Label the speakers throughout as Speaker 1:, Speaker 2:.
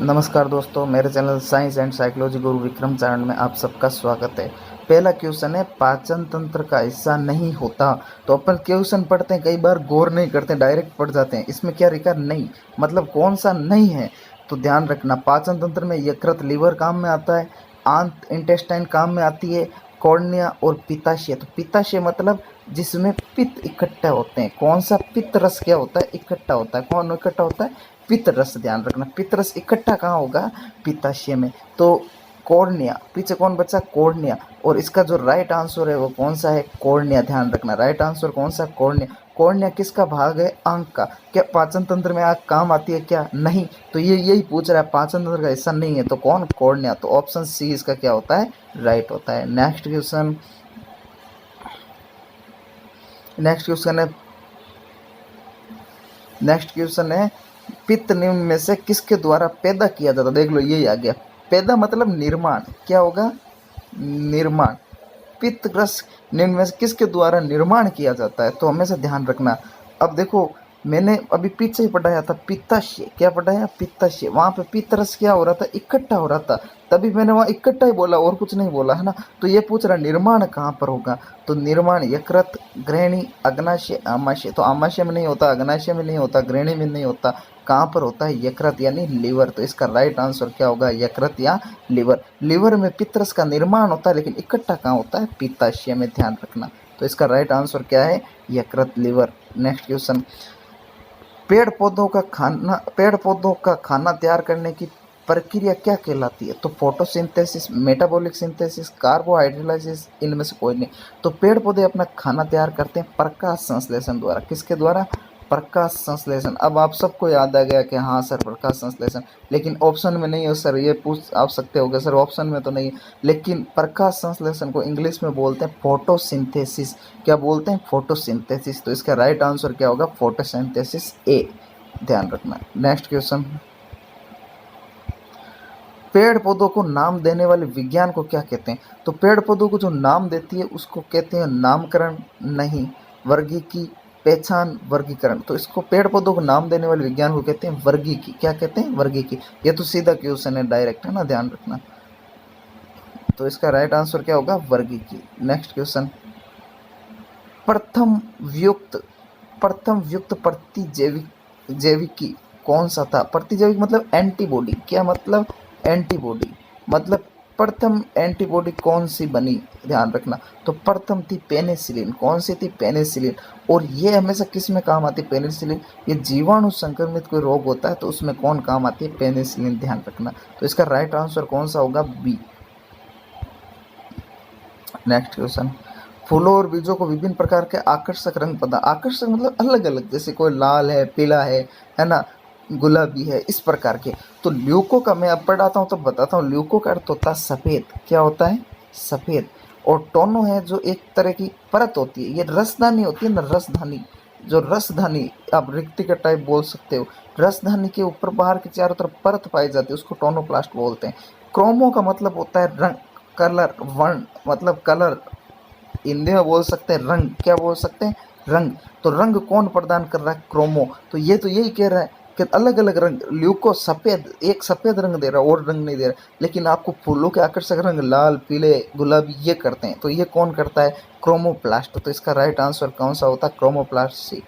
Speaker 1: नमस्कार दोस्तों, मेरे channel science and psychology Guru Vikram channel में आप सबका स्वागत है। पहला क्वेश्चन है, पाचन तंत्र का हिस्सा नहीं होता। तो अपन क्वेश्चन पढ़ते हैं, कई बार गौर नहीं करते, डायरेक्ट पढ़ जाते हैं। इसमें क्या लिखा? नहीं, मतलब कौन सा नहीं है? तो ध्यान रखना, पाचन तंत्र में यकृत लीवर काम में आता है, आंत इंटेस्टाइन काम में आती है, कॉर्निया और पित्ताशय। तो पित्ताशय मतलब जिसमें पित्त इकट्ठा होते हैं। कौन सा? पित्त रस क्या होता है? इकट्ठा होता है। कौन इकट्ठा होता है? पित्त रस। ध्यान रखना, पित्त रस इकट्ठा कहाँ होगा? पित्ताशय में। तो कॉर्निया, पीछे कौन बचा? कॉर्निया। और इसका जो राइट आंसर है वो कौन सा है? कॉर्निया। ध्यान रखना, राइट आंसर कौन सा? कॉर्निया। कॉर्निया किसका भाग है? आंख का। क्या पाचन तंत्र में आंख काम आती है क्या? नहीं। तो ये यही पूछ रहा है, पाचन तंत्र का हिस्सा नहीं है तो कौन? कॉर्निया। तो ऑप्शन सी इसका क्या होता है? राइट होता है। नेक्स्ट क्वेश्चन नेक्स्ट क्वेश्चन है, पित्त निम्न में से किसके द्वारा पैदा किया जाता? देख लो, यही आ गया। पैदा मतलब निर्माण। क्या होगा? निर्माण। पित्त रस निम्न में से किसके द्वारा निर्माण किया जाता है? तो हमेशा ध्यान रखना। अब देखो, मैंने अभी पीछे ही पढ़ाया था पित्ताशय। क्या पढ़ाया? पित्ताशय। वहाँ पे पित्त रस क्या हो रहा था? इकट्ठा हो रहा था। तभी मैंने वहाँ इकट्ठा ही बोला और कुछ नहीं बोला, है ना। तो ये पूछ रहा निर्माण कहाँ पर होगा? तो निर्माण यकृत, ग्रहणी, अग्नाशय, आमाशय। तो आमाशय में नहीं होता, अग्नाशय में नहीं होता, ग्रहणी में नहीं होता। कहाँ पर होता है? यकृत यानी लीवर। तो इसका राइट आंसर क्या होगा? यकृत या लीवर। लीवर में पित्तरस का निर्माण होता है, लेकिन इकट्ठा कहाँ होता है? पित्ताशय में। ध्यान रखना। तो इसका राइट आंसर क्या है? यकृत, लीवर। नेक्स्ट क्वेश्चन, पेड़ पौधों का खाना तैयार करने की प्रक्रिया क्या कहलाती है? तो फोटोसिंथेसिस, मेटाबॉलिक सिंथेसिस, कार्बोहाइड्रोलाइसिस, इनमें से कोई नहीं। तो पेड़ पौधे अपना खाना तैयार करते हैं प्रकाश संश्लेषण द्वारा। किसके द्वारा? प्रकाश संश्लेषण। अब आप सबको याद आ गया कि हाँ सर, प्रकाश संश्लेषण। लेकिन ऑप्शन में नहीं हो सर, ये पूछ आप सकते हो सर, ऑप्शन में तो नहीं। लेकिन प्रकाश संश्लेषण को इंग्लिश में बोलते हैं फोटोसिंथेसिस। क्या बोलते हैं? फोटोसिंथेसिस। तो इसका राइट आंसर क्या होगा? फोटोसिंथेसिस, ए। ध्यान रखना। नेक्स्ट क्वेश्चन, पेड़ पौधों को नाम देने वाले विज्ञान को क्या कहते हैं? तो पेड़ पौधों को जो नाम देती है उसको कहते हैं नामकरण, नहीं वर्गीकी, पहचान, वर्गीकरण। तो इसको पेड़ पौधों को नाम देने वाले विज्ञान को कहते हैं वर्गीकी। क्या कहते हैं? वर्गीकी। ये तो सीधा क्वेश्चन है, डायरेक्ट, है ना, ध्यान रखना। तो इसका राइट आंसर क्या होगा? वर्गीकी। नेक्स्ट क्वेश्चन, प्रथम व्युक्त प्रतिजैविकी कौन सा था? प्रतिजैविक मतलब एंटीबॉडी। क्या मतलब? एंटीबॉडी मतलब प्रथम एंटीबॉडी कौन सी बनी? ध्यान रखना। तो प्रथम थी पेनिसिलिन। कौन सी थी? पेनिसिलिन। और ये हमेशा किस में काम आती है? पेनिसिलिन। ये जीवाणु संक्रमित कोई रोग होता है तो उसमें कौन काम आती है? पेनिसिलिन। ध्यान रखना। तो इसका राइट आंसर कौन सा होगा? बी। नेक्स्ट क्वेश्चन, फूलों और बीजों को विभिन्न प्रकार के आकर्षक रंग पदार्थ, आकर्षक मतलब अलग अलग, जैसे कोई लाल है, पीला है ना, गुलाबी है, इस प्रकार के। तो ल्यूको का मैं अब पढ़ाता हूँ तो बताता हूँ। ल्यूको का अर्थ होता है सफ़ेद। क्या होता है? सफ़ेद। और टोनो है जो एक तरह की परत होती है, ये रसधानी होती है ना, रसधानी। जो रसधानी, आप रिक्ति का टाइप बोल सकते हो। रसधानी के ऊपर बाहर की चारों तरफ परत पाई जाती है, उसको टोनोप्लास्ट बोलते हैं। क्रोमो का मतलब होता है रंग, कलर, वर्ण मतलब कलर। हिंदी में बोल सकते हैं रंग। क्या बोल सकते हैं? रंग। तो रंग कौन प्रदान कर रहा है? क्रोमो। तो ये तो यही कह रहा है कि अलग अलग रंग। ल्यूको सफ़ेद, एक सफ़ेद रंग दे रहा है और रंग नहीं दे रहा, लेकिन आपको फूलों के आकर्षक रंग लाल, पीले, गुलाबी ये करते हैं। तो ये कौन करता है? क्रोमोप्लास्ट। तो इसका राइट आंसर कौन सा होता है? क्रोमोप्लास्ट, सी।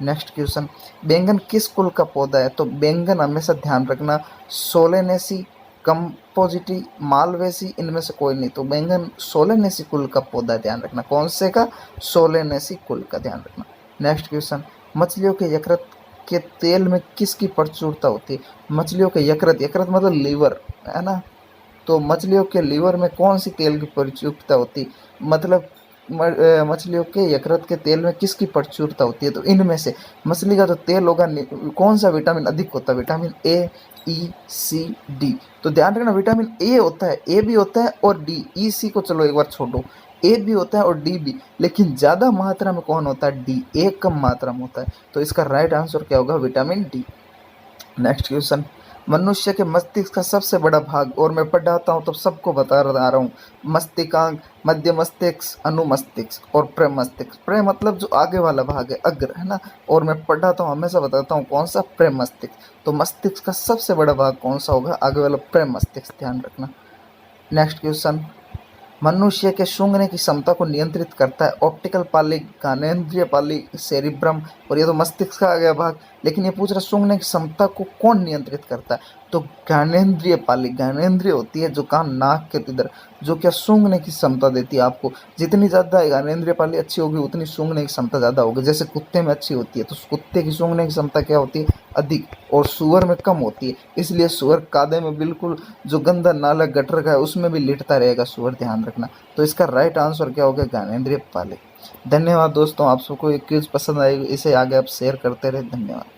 Speaker 1: नेक्स्ट क्वेश्चन, बैंगन किस कुल का पौधा है? तो बैंगन हमेशा ध्यान रखना सोलेनेसी, कंपोजिटी, मालवेसी, इनमें से कोई नहीं। तो बैंगन सोलेनेसी कुल का पौधा, ध्यान रखना। कौन से का? सोलेनेसी कुल का, ध्यान रखना। नेक्स्ट क्वेश्चन, मछलियों के यकृत के तेल में किसकी प्रचुरता होती है? मछलियों के यकृत, यकृत मतलब लीवर, है ना। तो मछलियों के लीवर में कौन सी तेल की प्रचुरता होती? मतलब मछलियों के यकृत के तेल में किसकी प्रचुरता होती है? तो इनमें से मछली का जो तेल होगा, कौन सा विटामिन अधिक होता है? Vitamin A, E, C, D. तो ध्यान रखना, विटामिन ए होता है, ए भी होता है और डी। ई सी को चलो एक बार छोड़ो, ए भी होता है और डी भी, लेकिन ज़्यादा मात्रा में कौन होता है? डी। ए कम मात्रा में होता है। तो इसका राइट आंसर क्या होगा? Vitamin D. नेक्स्ट क्वेश्चन, मनुष्य के मस्तिष्क का सबसे बड़ा भाग, और मैं पढ़ाता हूँ तो सबको बता रहा हूँ, मस्तिष्कांग, मध्य मस्तिष्क, अनुमस्तिष्क और प्रमस्तिष्क। प्रे मतलब जो आगे वाला भाग है, अग्र, है ना। और मैं पढ़ाता हूँ, हमेशा बताता हूँ कौन सा, प्रमस्तिष्क। तो मस्तिष्क का सबसे बड़ा भाग कौन सा होगा, आगे वाला प्रमस्तिष्क, ध्यान रखना। नेक्स्ट क्वेश्चन, मनुष्य के सूंघने की क्षमता को नियंत्रित करता है ऑप्टिकल पाली, ज्ञानेंद्रिय पाली, सेरिब्रम, और ये तो मस्तिष्क का आ गया भाग। लेकिन ये पूछ रहा सूंघने की क्षमता को कौन नियंत्रित करता है, तो ज्ञानेंद्रिय पाली, ज्ञानेंद्रिय होती है जो कान नाक के इधर, जो क्या सूंघने की क्षमता देती है आपको। जितनी ज़्यादा ज्ञानेंद्रिय पाली अच्छी होगी उतनी सूंघने की क्षमता ज़्यादा होगी। जैसे कुत्ते में अच्छी होती है तो कुत्ते की सूंघने की क्षमता क्या होती है, अधिक, और सूअर में कम होती है। इसलिए सूअर कादे में बिल्कुल जो गंदा नाला गटर का है उसमें भी लिटता रहेगा सूअर, ध्यान रखना। तो इसका राइट आंसर क्या होगा, ज्ञानेंद्रिय पाली। धन्यवाद दोस्तों, आप सबको ये क्विज पसंद आएगी, इसे आगे आप शेयर करते रहे। धन्यवाद।